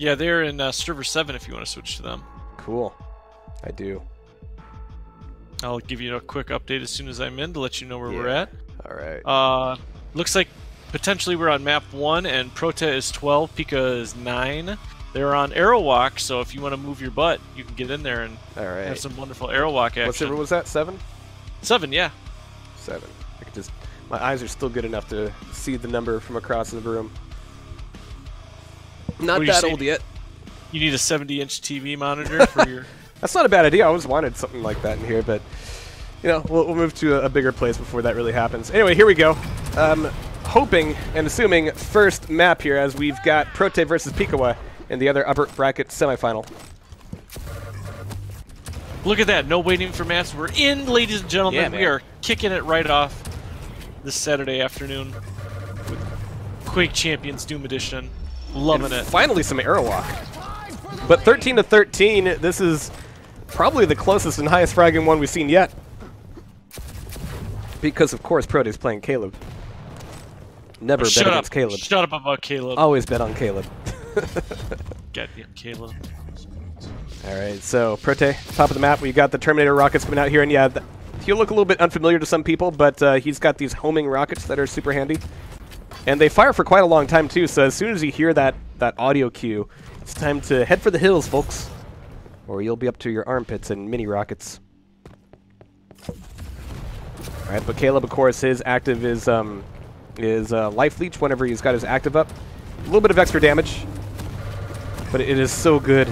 Yeah, they're in server 7 if you want to switch to them. Cool. I do. I'll give you a quick update as soon as I'm in to let you know where we're at. All right. Looks like potentially we're on map 1 and Proteh is 12, Pika is 9. They're on Arrow Walk, so if you want to move your butt, you can get in there and have some wonderful Arrow Walk action. What was that? 7? 7, yeah. 7. I could just. My eyes are still good enough to see the number from across the room. Not that old yet. You need a 70-inch TV monitor for your... That's not a bad idea. I always wanted something like that in here, but you know, we'll move to a bigger place before that really happens. Anyway, here we go. Hoping and assuming first map here, as we've got Proteh versus Pikawa in the other upper bracket semifinal. Look at that! No waiting for maps. We're in, ladies and gentlemen. Yeah, we are kicking it right off this Saturday afternoon with Quake Champions Doom Edition. Loving it. Finally, some Arrow Walk. But 13-13. This is probably the closest and highest fragging one we've seen yet. Because, of course, Proteh's playing Caleb. Never bet against Caleb. Shut up about Caleb. Always bet on Caleb. Goddamn Caleb. All right, so Proteh, top of the map. We got the Terminator rockets coming out here. And yeah, he'll look a little bit unfamiliar to some people, but he's got these homing rockets that are super handy. And they fire for quite a long time, too. So as soon as you hear that audio cue, it's time to head for the hills, folks. Or you'll be up to your armpits in mini rockets. All right, but Caleb, of course, his active is Life Leech whenever he's got his active up. A little bit of extra damage, but it is so good.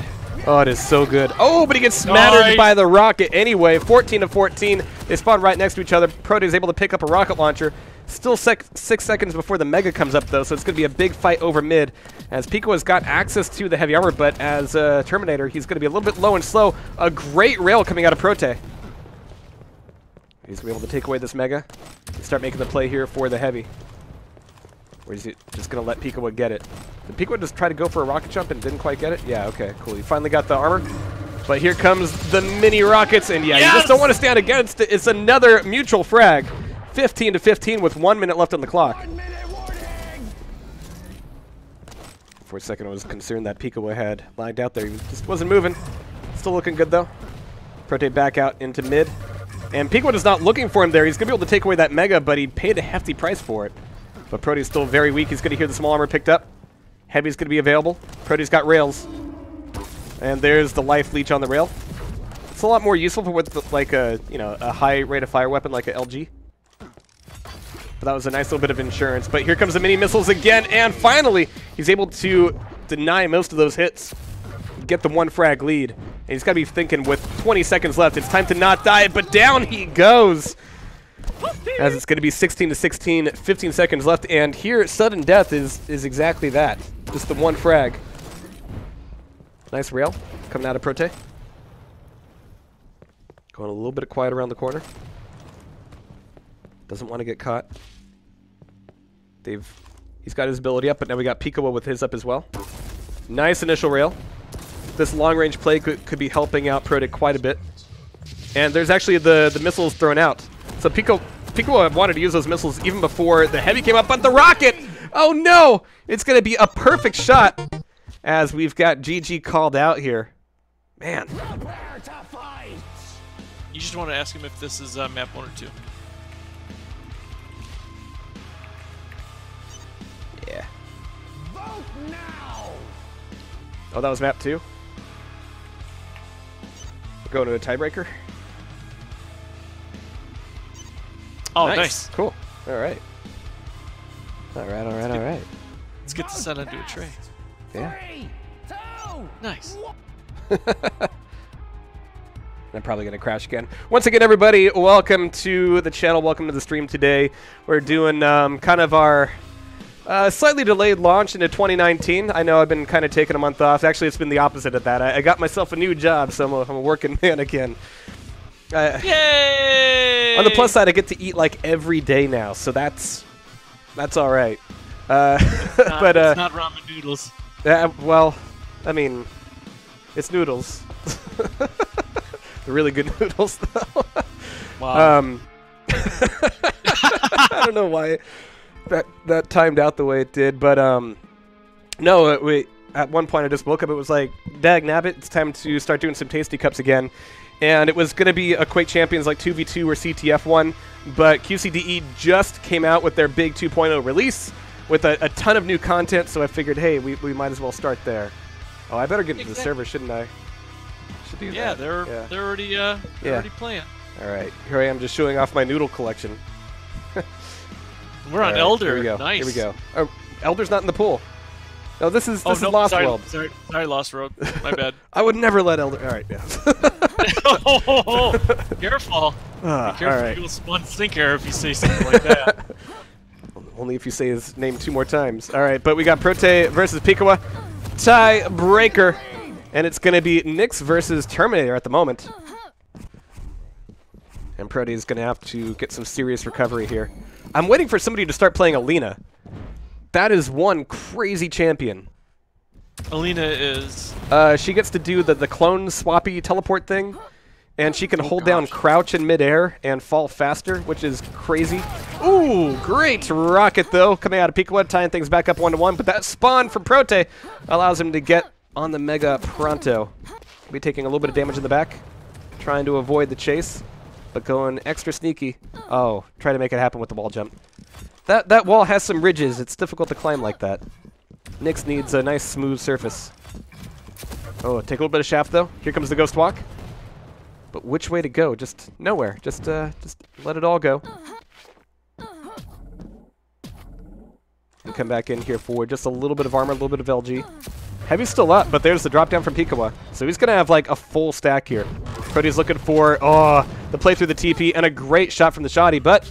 Oh, it is so good. Oh, but he gets smattered by the rocket anyway. 14-14. They spawn right next to each other. Proteh is able to pick up a rocket launcher. Still 6 seconds before the Mega comes up, though, so it's going to be a big fight over mid. As Pikawa's got access to the heavy armor, but as Terminator, he's going to be a little bit low and slow. A great rail coming out of Proteh. He's going to be able to take away this Mega and start making the play here for the heavy. Or is he just going to let Pikawa get it? Did Pikawa just try to go for a rocket jump and didn't quite get it? Yeah, okay, cool. He finally got the armor. But here comes the mini rockets, and yeah, you just don't want to stand against it. It's another mutual frag. 15-15 with 1 minute left on the clock. For a second, I was concerned that Pikawa had lined out there. He just wasn't moving. Still looking good, though. Proteh back out into mid. And Pikawa is not looking for him there. He's going to be able to take away that Mega, but he paid a hefty price for it. But Proteh's still very weak. He's going to hear the small armor picked up. Heavy's going to be available. Proteh's got rails. And there's the Life Leech on the rail. It's a lot more useful for with like a high rate of fire weapon like a LG. But that was a nice little bit of insurance. But here comes the mini missiles again, and finally he's able to deny most of those hits, get the 1 frag lead. And he's got to be thinking with 20 seconds left, it's time to not die, but down he goes. As it's going to be 16-16, 15 seconds left, and here sudden death is exactly that. Just the 1 frag. Nice rail coming out of Proteh. Going a little bit quiet around the corner. Doesn't want to get caught. He's got his ability up, but now we got Pikawa with his up as well. Nice initial rail. This long-range play could be helping out Proteh quite a bit. And there's actually the missiles thrown out. So Pikawa wanted to use those missiles even before the heavy came up, but the rocket! Oh no! It's going to be a perfect shot as we've got GG called out here. Man. You just want to ask him if this is map 1 or 2. Yeah. Vote now. Oh, that was map 2? We're going to a tiebreaker? Oh, nice. Cool. All right. All right. Let's get this set onto a tray. Yeah. 3, 2, Nice. I'm probably going to crash again. Once again, everybody, welcome to the channel. Welcome to the stream today. We're doing kind of our slightly delayed launch into 2019. I know I've been kind of taking a month off. Actually, it's been the opposite of that. I got myself a new job, so I'm a working man again. Yay! On the plus side, I get to eat like every day now, so that's all right. But it's not ramen noodles. Well, I mean, it's noodles. The really good noodles, though. Wow. I don't know why that timed out the way it did, but no, at one point I just woke up, it was like, dag nabbit, it's time to start doing some TastyCups again. And it was going to be a Quake Champions like 2v2 or CTF one, but QCDE just came out with their big 2.0 release with a ton of new content, so I figured, hey, we might as well start there. Oh, I better get into the server, shouldn't I? Should do that. They're already playing. All right, here I am just showing off my noodle collection. We're on Elder. Here we go. Nice. Here we go. Oh, Elder's not in the pool. No, this is Lost World. Sorry, Lost World. My bad. I would never let Elder. All right, yeah. Careful. Be careful. All right. You'll spawn stinker if you say something like that. Only if you say his name 2 more times. All right, but we got Proteh versus Pikawa. Tiebreaker. And it's going to be Nyx versus Terminator at the moment. And Proteh is going to have to get some serious recovery here. I'm waiting for somebody to start playing Alina. That is one crazy champion. Alina is... she gets to do the clone swappy teleport thing. And she can hold down crouch in midair and fall faster, which is crazy. Ooh, great rocket, though, coming out of Pikawa, tying things back up 1-1. But that spawn from Proteh allows him to get on the Mega pronto. He'll be taking a little bit of damage in the back, trying to avoid the chase, but going extra sneaky. Oh, try to make it happen with the wall jump. That wall has some ridges. It's difficult to climb like that. Nyx needs a nice, smooth surface. Oh, take a little bit of shaft, though. Here comes the Ghost Walk. But which way to go? Just nowhere. Just let it all go. And come back in here for just a little bit of armor, a little bit of LG. Heavy's still up, but there's the drop down from Pikawa. So he's going to have like a full stack here. Proteh's looking for, the play through the TP and a great shot from the Shoddy, but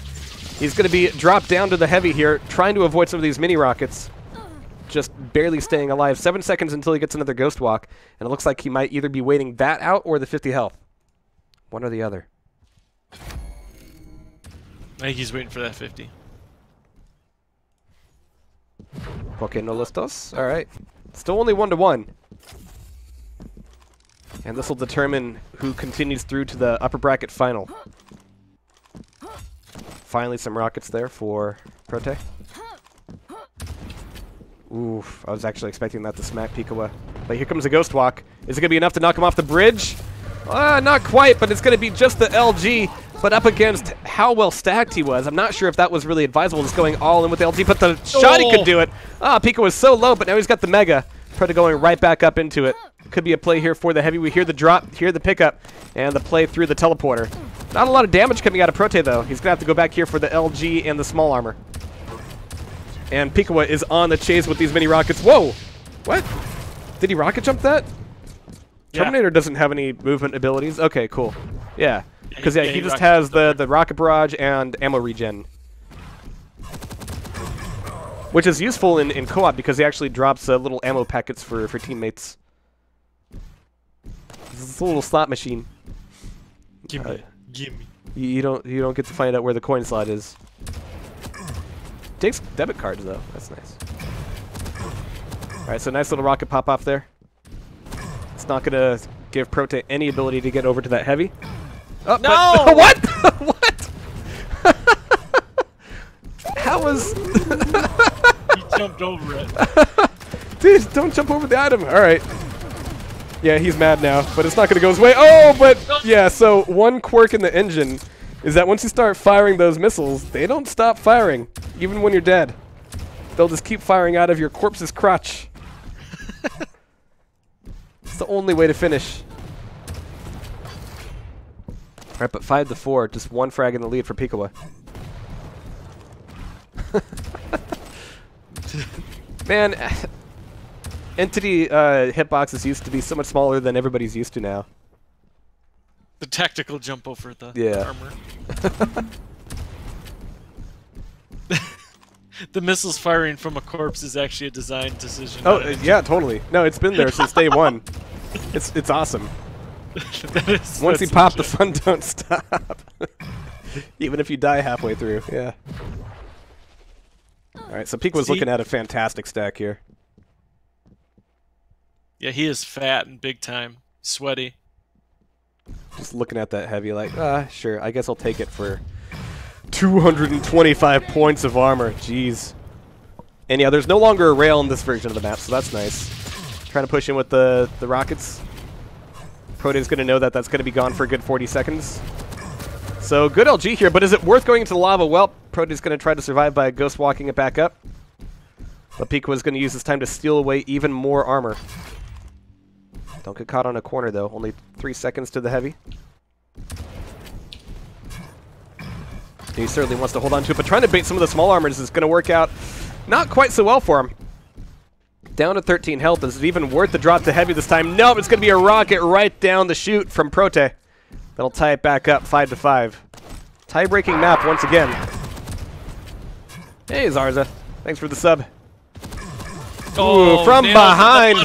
he's going to be dropped down to the Heavy here, trying to avoid some of these mini rockets. Just barely staying alive. 7 seconds until he gets another Ghost Walk, and it looks like he might either be waiting that out or the 50 health. One or the other. I think he's waiting for that 50. Okay, no listos. All right. Still only 1-1. And this will determine who continues through to the upper bracket final. Finally, some rockets there for Proteh. Oof, I was actually expecting that to smack Pikawa. But here comes a Ghost Walk. Is it going to be enough to knock him off the bridge? Not quite, but it's going to be just the LG. But up against how well stacked he was, I'm not sure if that was really advisable, just going all in with the LG, but the Shoddy could do it. Pika was so low, but now he's got the Mega. Proteh going right back up into it. Could be a play here for the Heavy. We hear the drop, hear the pickup, and the play through the teleporter. Not a lot of damage coming out of Proteh, though. He's going to have to go back here for the LG and the small armor. And Pikawa is on the chase with these mini rockets. Whoa! What? Did he rocket jump that? Yeah. Terminator doesn't have any movement abilities. Okay, cool. Yeah. Because he just has the rocket barrage and ammo regen. Which is useful in co-op because he actually drops little ammo packets for teammates. It's a little slot machine. Gimme. You don't get to find out where the coin slot is. Takes debit cards though. That's nice. All right, so nice little rocket pop off there. It's not gonna give Proteh any ability to get over to that Heavy. Oh, no! What? What? How was? He jumped over it. Dude, don't jump over the item. All right. Yeah, he's mad now, but it's not gonna go his way. Oh, but yeah. So one quirk in the engine is that once you start firing those missiles, they don't stop firing, even when you're dead. They'll just keep firing out of your corpse's crotch. It's the only way to finish. All right, but 5-4, just one frag in the lead for Pikawa. Man, Entity hitboxes used to be so much smaller than everybody's used to now. The tactical jump over the armor. The missiles firing from a corpse is actually a design decision. Oh, yeah, totally. No, it's been there since day one. It's awesome. Once you pop, the fun don't stop. Even if you die halfway through, yeah. All right, so Pikawa's looking at a fantastic stack here. Yeah, he is fat and big time. Sweaty. Just looking at that Heavy like, sure, I guess I'll take it for 225 points of armor. Jeez. And yeah, there's no longer a rail in this version of the map, so that's nice. Trying to push in with the rockets. Proteh's going to know that that's going to be gone for a good 40 seconds. So good LG here, but is it worth going into the lava? Well, Proteh's going to try to survive by ghost walking it back up. But Pikawa's going to use this time to steal away even more armor. Don't get caught on a corner, though. Only 3 seconds to the heavy. He certainly wants to hold on to it, but trying to bait some of the small armors is going to work out not quite so well for him. Down to 13 health. Is it even worth the drop to heavy this time? Nope, it's going to be a rocket right down the chute from Proteh. That'll tie it back up 5-5. Tie-breaking map once again. Hey, Zarza. Thanks for the sub. Ooh, from behind.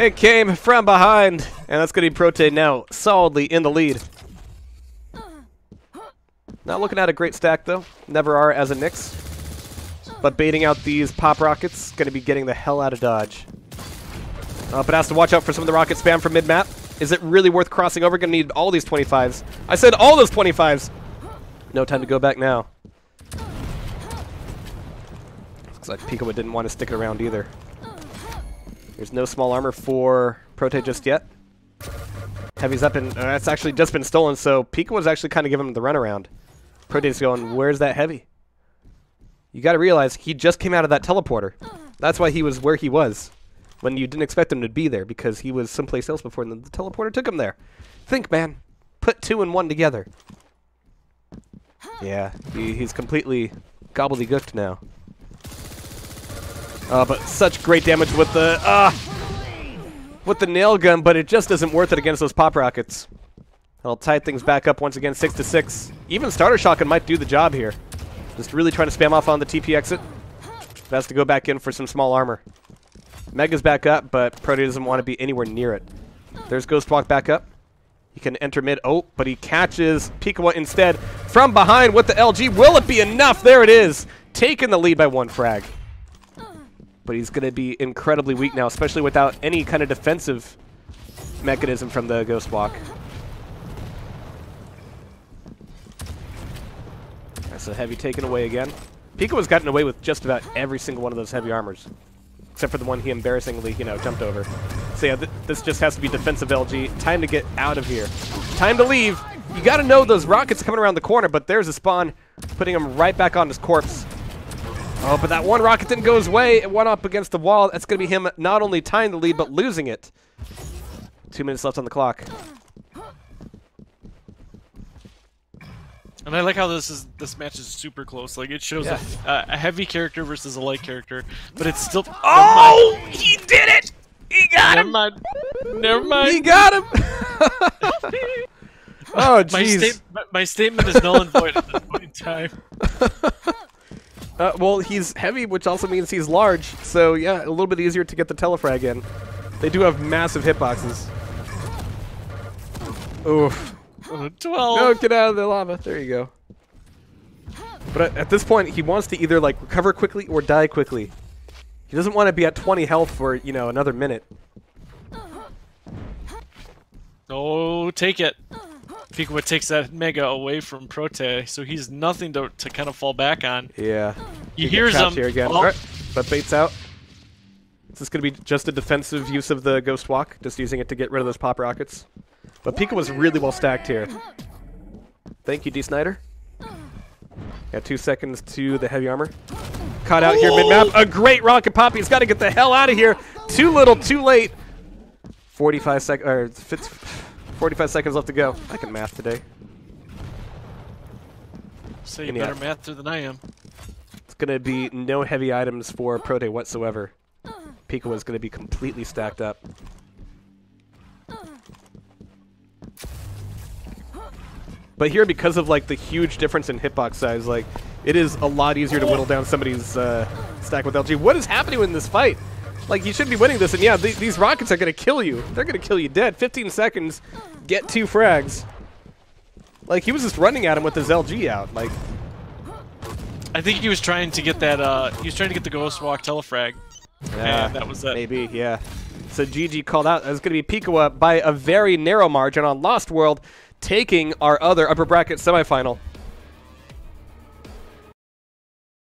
It came from behind. And that's going to be Proteh now solidly in the lead. Not looking at a great stack, though. Never are as a Nyx. But baiting out these pop rockets, going to be getting the hell out of dodge. But has to watch out for some of the rocket spam from mid-map. Is it really worth crossing over? Going to need all these 25s. I said all those 25s! No time to go back now. Looks like Pikawa didn't want to stick it around either. There's no small armor for Proteh just yet. Heavy's up, and that's actually just been stolen, so Pikawa's actually kind of giving him the runaround. Proteh's going, where's that heavy? You got to realize he just came out of that teleporter. That's why he was where he was when you didn't expect him to be there, because he was someplace else before and the teleporter took him there. Think, man. Put 2 and 1 together. Yeah, he's completely gobbledygooked now. But such great damage with the nail gun, but it just isn't worth it against those pop rockets. I'll tie things back up once again, 6-6. Even starter shotgun might do the job here. Just really trying to spam off on the TP exit. But has to go back in for some small armor. Mega's back up, but Proteh doesn't want to be anywhere near it. There's Ghost Walk back up. He can enter mid. Oh, but he catches Pikawa instead from behind with the LG. Will it be enough? There it is. Taking the lead by 1 frag. But he's going to be incredibly weak now, especially without any kind of defensive mechanism from the Ghost Walk. That's a heavy taken away again. Pikawa's gotten away with just about every single one of those heavy armors. Except for the one he embarrassingly, jumped over. So yeah, this just has to be defensive LG. Time to get out of here. Time to leave. You got to know those rockets coming around the corner, but there's a spawn putting him right back on his corpse. Oh, but that one rocket didn't go his way. It went up against the wall. That's going to be him not only tying the lead, but losing it. 2 minutes left on the clock. And I like how this match is super close. Like, it shows a heavy character versus a light character, but it's still. Oh, he did it! He got him. Never mind. He got him. Oh, jeez. My statement is null and void at this point in time. Well, he's heavy, which also means he's large. So yeah, a little bit easier to get the telefrag in. They do have massive hitboxes. Oof. 12. No, get out of the lava. There you go. But at this point, he wants to either like recover quickly or die quickly. He doesn't want to be at 20 health for, another minute. Oh, take it. Pikawa takes that Mega away from Proteh, so he's nothing to kind of fall back on. Yeah. He hears him. Here again. Oh. Right. But baits out. Is this going to be just a defensive use of the Ghost Walk? Just using it to get rid of those pop rockets? But Pikawa's really well stacked here. Thank you, D. Snyder. Got 2 seconds to the heavy armor. Caught out here mid-map. A great rocket pop. He's got to get the hell out of here. Too little, too late. 45 seconds left to go. I can math today. So you're better mather than I am. It's going to be no heavy items for Proteh whatsoever. Pikawa's going to be completely stacked up. But here, because of like the huge difference in hitbox size, like it is a lot easier to whittle down somebody's stack with LG. What is happening in this fight? Like, you should be winning this, and yeah, these rockets are going to kill you. They're going to kill you dead. 15 seconds, get 2 frags. Like, he was just running at him with his LG out. Like, I think he was trying to get that. He was trying to get the Ghost Walk telefrag. yeah, And that was it. Maybe, yeah. So GG called out. It's going to be Pikawa by a very narrow margin on Lost World, taking our other upper bracket semifinal.